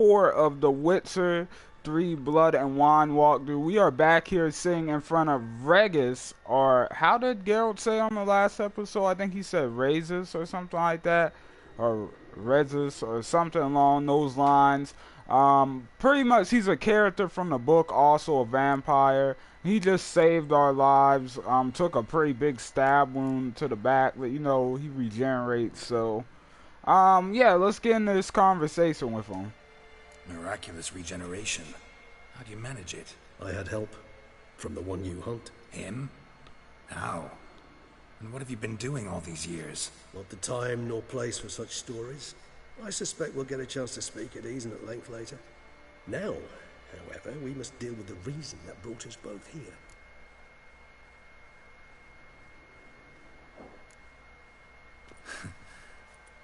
Four of the Witcher 3 Blood and Wine walkthrough. We are back here sitting in front of Regis, or how did Geralt say on the last episode? I think he said Regis or something like that, or Regis or something along those lines. Pretty much he's a character from the book, also a vampire. He just saved our lives, took a pretty big stab wound to the back, but he regenerates, so yeah, let's get into this conversation with him. Miraculous regeneration. How do you manage it? I had help. From the one you hunt. Him? How? And what have you been doing all these years? Not the time nor place for such stories. I suspect we'll get a chance to speak at ease and at length later. Now, however, we must deal with the reason that brought us both here.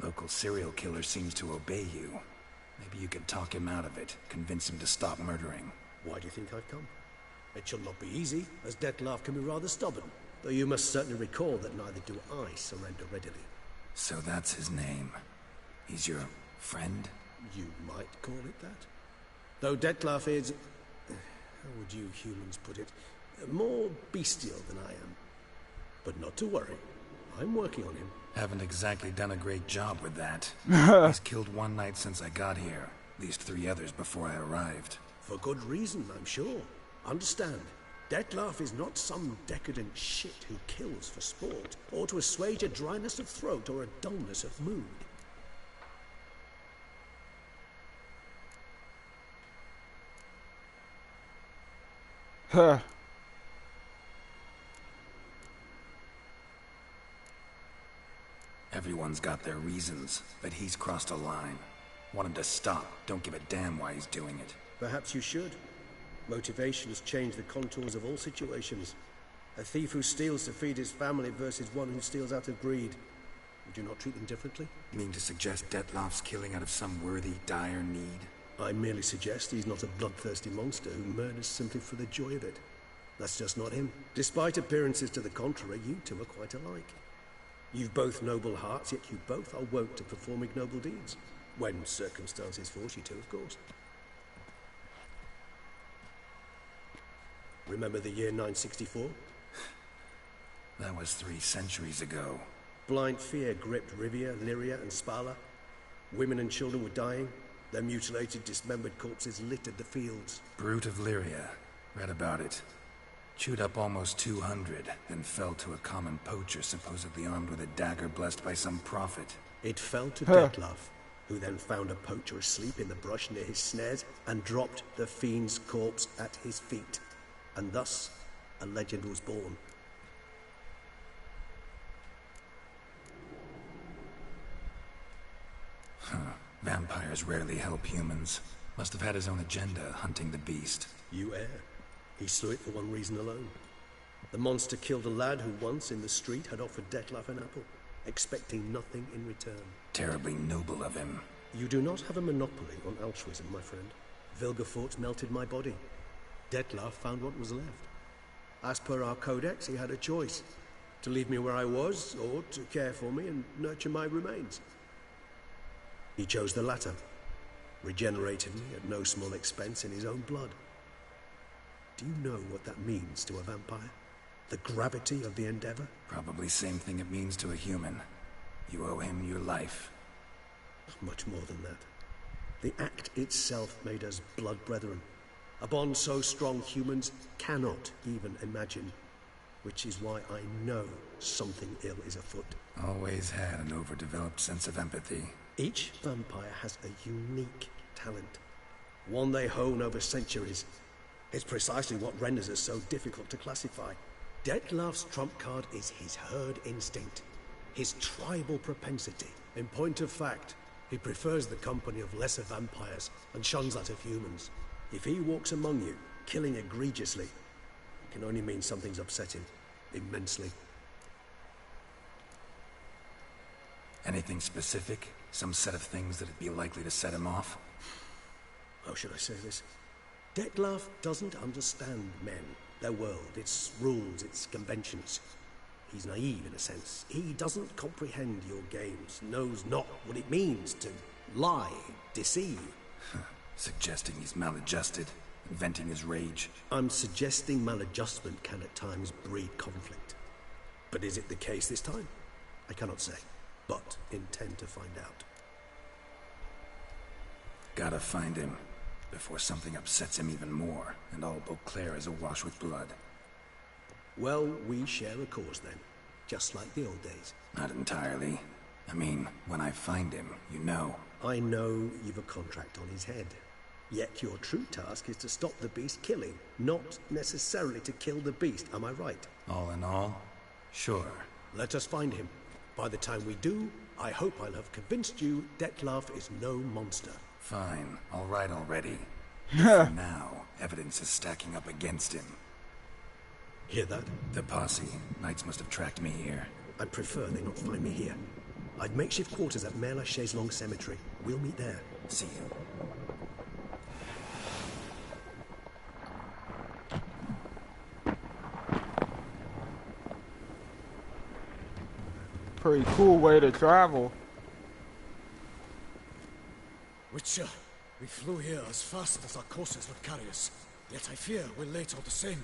Local serial killer seems to obey you. Maybe you could talk him out of it, convince him to stop murdering. Why do you think I've come? It shall not be easy, as Dettlaff can be rather stubborn. Though you must certainly recall that neither do I surrender readily. So that's his name. He's your friend? You might call it that. Though Dettlaff is... how would you humans put it? More bestial than I am. But not to worry. I'm working on him. Haven't exactly done a great job with that. He's killed one night since I got here. At least 3 others before I arrived. For good reason, I'm sure. Understand, Dettlaff is not some decadent shit who kills for sport, or to assuage a dryness of throat or a dullness of mood. Huh. Everyone's got their reasons, but he's crossed a line. Want him to stop, don't give a damn why he's doing it. Perhaps you should. Motivations change the contours of all situations. A thief who steals to feed his family versus one who steals out of greed. Would you not treat them differently? You mean to suggest Dettlaff's killing out of some worthy, dire need? I merely suggest he's not a bloodthirsty monster who murders simply for the joy of it. That's just not him. Despite appearances to the contrary, you two are quite alike. You've both noble hearts, yet you both are wont to perform ignoble deeds. When circumstances force you to, of course. Remember the year 964? That was 3 centuries ago. Blind fear gripped Rivia, Lyria, and Spala. Women and children were dying. Their mutilated, dismembered corpses littered the fields. Brute of Lyria. Read about it. Chewed up almost 200, then fell to a common poacher supposedly armed with a dagger blessed by some prophet. It fell to Dettlaff, who then found a poacher asleep in the brush near his snares and dropped the fiend's corpse at his feet. And thus, a legend was born. Vampires rarely help humans. Must have had his own agenda, hunting the beast. You err. He slew it for one reason alone. The monster killed a lad who once, in the street, had offered Dettlaff an apple, expecting nothing in return. Terribly noble of him. You do not have a monopoly on altruism, my friend. Vilgefortz melted my body. Dettlaff found what was left. As per our codex, he had a choice. To leave me where I was, or to care for me and nurture my remains. He chose the latter. Regenerated me at no small expense in his own blood. Do you know what that means to a vampire? The gravity of the endeavor? Probably same thing it means to a human. You owe him your life. Much more than that. The act itself made us blood brethren. A bond so strong humans cannot even imagine. Which is why I know something ill is afoot. Always had an overdeveloped sense of empathy. Each vampire has a unique talent. One they hone over centuries. It's precisely what renders us so difficult to classify. Dettlaff's trump card is his herd instinct. His tribal propensity. In point of fact, he prefers the company of lesser vampires and shuns that of humans. If he walks among you, killing egregiously, it can only mean something's upset him. Immensely. Anything specific? Some set of things that'd be likely to set him off? How should I say this? Dettlaff doesn't understand men, their world, its rules, its conventions. He's naive in a sense. He doesn't comprehend your games, knows not what it means to lie, deceive. Suggesting he's maladjusted, venting his rage. I'm suggesting maladjustment can at times breed conflict. But is it the case this time? I cannot say, but intend to find out. Gotta find him, before something upsets him even more, and all Beauclair is awash with blood. Well, we share a cause then, just like the old days. Not entirely. I mean, when I find him, you know. I know you've a contract on his head. Yet your true task is to stop the beast killing, not necessarily to kill the beast, am I right? All in all, sure. Let us find him. By the time we do, I hope I'll have convinced you Dettlaff is no monster. Fine, all right already. For now, evidence is stacking up against him. Hear that? The posse. Knights must have tracked me here. I'd prefer they not find me here. I'd makeshift quarters at Mère Lachaise Long Cemetery. We'll meet there. See you. Pretty cool way to travel. Witcher, we flew here as fast as our courses would carry us. Yet I fear we're late all the same.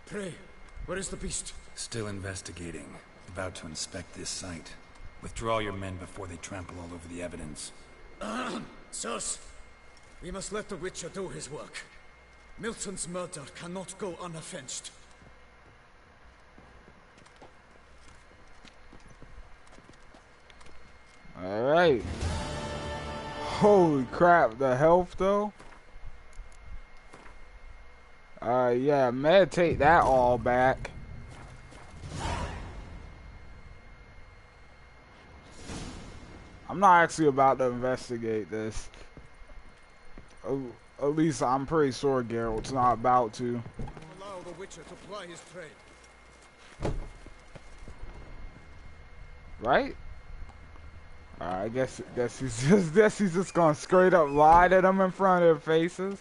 Pray, where is the beast? Still investigating. About to inspect this site. Withdraw your men before they trample all over the evidence. Sirs, we must let the Witcher do his work. Milton's murder cannot go unavenged. Alright. Holy crap, the health though. Yeah, meditate that all back. I'm not actually about to investigate this. At least I'm pretty sure Geralt's not about to. Allow the Witcher to ply his trade. Right? I guess he's just gonna straight up lie to them in front of their faces.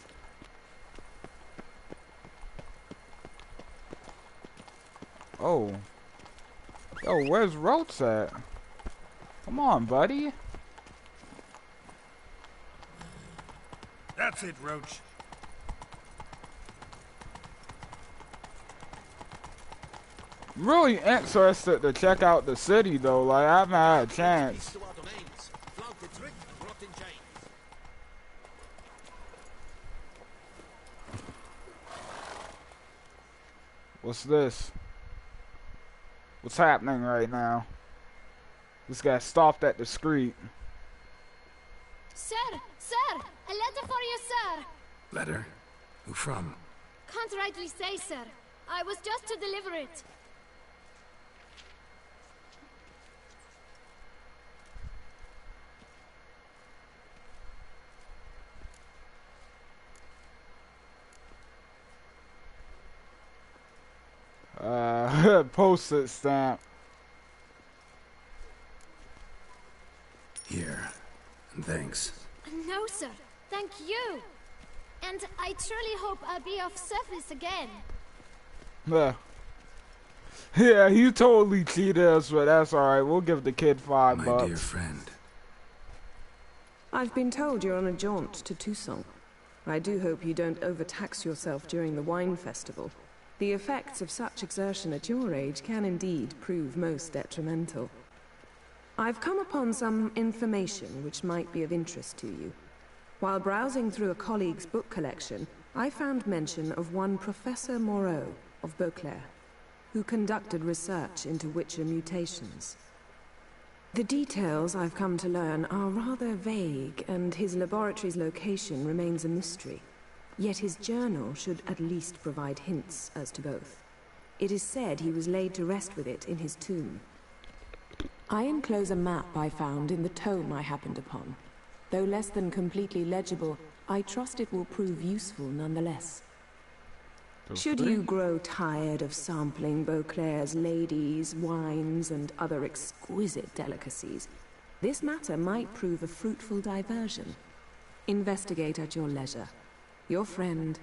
Oh. Yo, where's Roach at? Come on, buddy. That's it, Roach. I'm really interested to check out the city though, like I haven't had a chance. What's this? What's happening right now? This guy stopped at the street. Sir! Sir! A letter for you, sir! Letter? Who from? Can't rightly say, sir. I was just to deliver it. Postage stamp. Here. And thanks. No, sir. Thank you. And I truly hope I'll be of service again. Yeah, he totally cheated us, but that's alright. We'll give the kid $5. My dear friend. I've been told you're on a jaunt to Toussaint. I do hope you don't overtax yourself during the wine festival. The effects of such exertion at your age can indeed prove most detrimental. I've come upon some information which might be of interest to you. While browsing through a colleague's book collection, I found mention of one Professor Moreau of Beauclair, who conducted research into Witcher mutations. The details I've come to learn are rather vague, and his laboratory's location remains a mystery. Yet his journal should at least provide hints as to both. It is said he was laid to rest with it in his tomb. I enclose a map I found in the tome I happened upon. Though less than completely legible, I trust it will prove useful nonetheless. Should you grow tired of sampling Beauclair's ladies, wines, and other exquisite delicacies, this matter might prove a fruitful diversion. Investigate at your leisure. Your friend,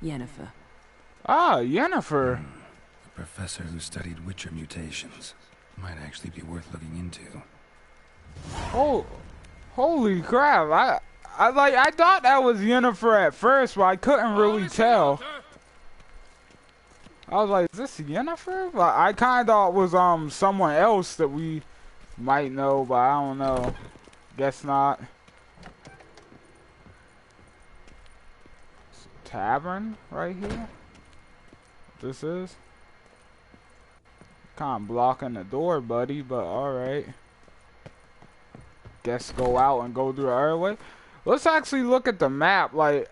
Yennefer. Ah, Yennefer. A professor who studied Witcher mutations. Might actually be worth looking into. Oh, holy crap! I thought that was Yennefer at first, but I couldn't really tell. I was like, is this Yennefer? But I kind of thought it was someone else that we might know, but I don't know. Guess not. Tavern right here. This is kind of blocking the door, buddy, but alright. Guess go out and go through the other way. Let's actually look at the map. Like,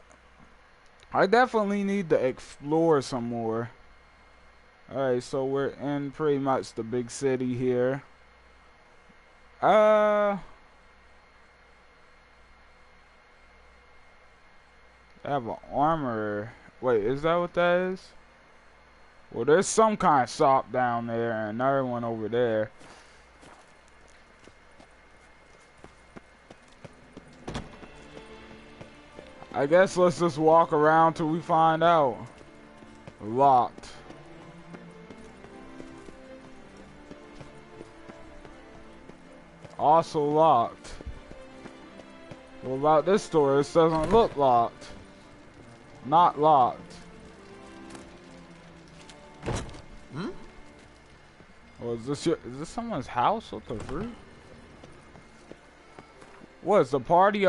I definitely need to explore some more. Alright, so we're in pretty much the big city here. I have an armor. Wait, is that what that is? Well, there's some kind of shop down there and another one over there. I guess let's just walk around till we find out. Locked. Also locked. What about this door? This doesn't look locked. Not locked. Hmm? Oh, is this someone's house? What the fruit? What is the party?